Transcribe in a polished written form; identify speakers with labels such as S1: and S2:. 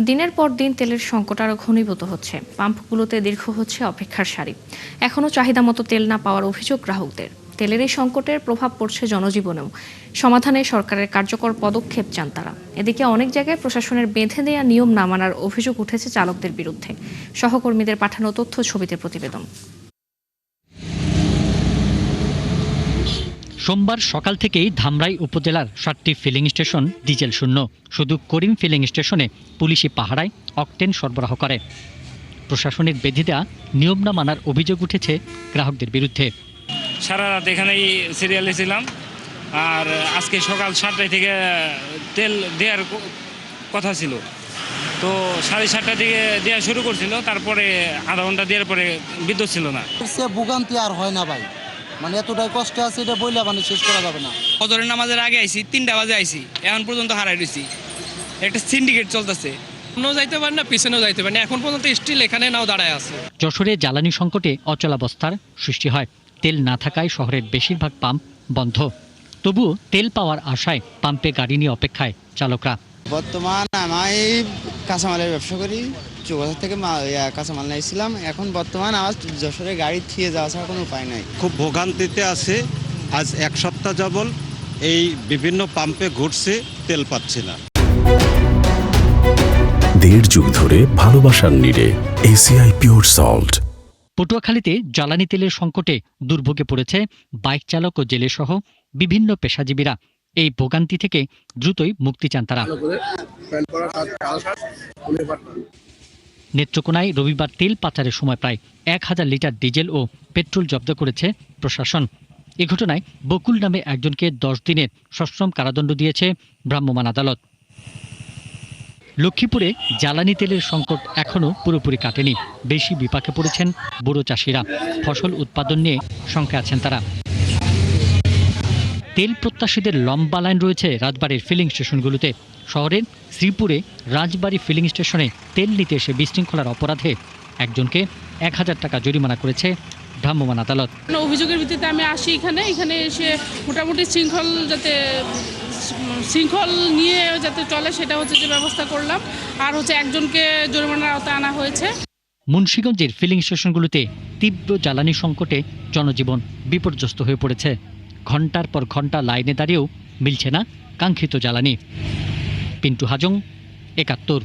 S1: দিনের পর দিন তেলের সংকট আরও ঘনীভূত হচ্ছে। পাম্পগুলোতে দীর্ঘ হচ্ছে অপেক্ষার সারি। এখনও চাহিদা মতো তেল না পাওয়ার অভিযোগ গ্রাহকদের। তেলের এই সংকটের প্রভাব পড়ছে জনজীবনেও। সমাধানে সরকারের কার্যকর পদক্ষেপ চান তারা। এদিকে অনেক জায়গায় প্রশাসনের বেঁধে দেওয়া নিয়ম না মানার অভিযোগ উঠেছে চালকদের বিরুদ্ধে। সহকর্মীদের পাঠানো তথ্য ছবিতে প্রতিবেদন।
S2: সোমবার সকাল থেকেই ধামরাই উপজেলার 7টি ফিলিং স্টেশন ডিজেল শূন্য। শুধু করিম ফিলিং স্টেশনে পুলিশি পাহারায় অকটেন সরবরাহ করে। প্রশাসনের বেঁধে দেওয়া নিয়ম না মানার অভিযোগ উঠেছে গ্রাহকদের বিরুদ্ধে।
S3: সারা রাত এখানেই সিরিয়ালে ছিলাম, আর আজকে সকাল 7টায় থেকে তেল দেওয়ার কথা ছিল, তো 7:30 থেকে দেওয়া শুরু করছিল, তারপরে আধা ঘন্টা দেওয়ার পরে বিদ্যুৎ ছিল না।
S4: সে ভোগান্তি আর হয় না ভাই, মানে এতটাই কষ্ট আছে এটা বইলে মানে শেষ করা যাবে না।
S5: ফজরের নামাজের আগে আইছি, 3টা বাজে আইছি, এখন পর্যন্ত হারাই রয়েছি। একটা সিন্ডিকেট চলতেছে, সামনেও যাইতে পারে না পিছনেও যাইতে পারে না, এখন পর্যন্ত স্টিল এখানে নাও দাঁড়ায় আছে।
S2: যশোরে জ্বালানি সংকটে অচলাবস্থার সৃষ্টি হয়। তেল না থাকায় শহরের বেশিরভাগ পাম্প বন্ধ। তবুও তেল পাওয়ার আশায় পাম্পে গাড়ি নিয়ে অপেক্ষায় চালকরা।
S6: বর্তমান আমি কাঁচামালের ব্যবসা করি, চৌবাজার থেকে কাঁচামাল নিয়েছিলাম। এখন বর্তমান আমার যশোরে গাড়ি থিয়ে যাওয়া ছাড়া কোনো উপায় নাই।
S7: খুব ভোগান্তিতে আছে। আজ 1 সপ্তাহ যাবত এই বিভিন্ন পাম্পে ঘুরছে, তেল পাচ্ছে না।
S8: 1.5 যুগ ধরে ভালোবাসার নিড়ে এসিআই পিওর সল্ট।
S2: পটুয়াখালীতে জ্বালানি তেলের সংকটে দুর্ভোগে পড়েছে বাইক চালক ও জেলে সহ বিভিন্ন পেশাজীবীরা। এই ভোগান্তি থেকে দ্রুতই মুক্তি চান তারা। নেত্রকোনায় রবিবার তেল পাচারের সময় প্রায় 1000 লিটার ডিজেল ও পেট্রোল জব্দ করেছে প্রশাসন। এ ঘটনায় বকুল নামে একজনকে 10 দিনের সশ্রম কারাদণ্ড দিয়েছে ভ্রাম্যমাণ আদালত। লক্ষ্মীপুরে জ্বালানি তেলের সংকট এখনও পুরোপুরি কাটেনি। বেশি বিপাকে পড়েছেন বুড়ো চাষিরা। ফসল উৎপাদন নিয়ে শঙ্কায় আছেন তারা। তেল প্রত্যাশীদের লম্বা লাইন রয়েছে রাজবাড়ির ফিলিং স্টেশনগুলোতে। শহরের শ্রীপুরে রাজবাড়ি ফিলিং স্টেশনে তেল নিতে এসে বিশৃঙ্খলার অপরাধে একজনকে 1000 টাকা জরিমানা করেছে ভ্রাম্যমাণ আদালত।
S9: অভিযোগের ভিত্তিতে আমি আসি এখানে এসে মোটামুটি শৃঙ্খল নিয়ে যাতে চলে সেটা হচ্ছে যে ব্যবস্থা করলাম, আর হচ্ছে একজনকে জরিমানার আওতায় আনা হয়েছে।
S2: মুন্সিগঞ্জের ফিলিং স্টেশনগুলোতে তীব্র জ্বালানি সংকটে জনজীবন বিপর্যস্ত হয়ে পড়েছে। ঘন্টার পর ঘন্টা লাইনে দাঁড়িয়েও মিলছে না কাঙ্ক্ষিত জ্বালানি। পিন্টু হাজং, 71।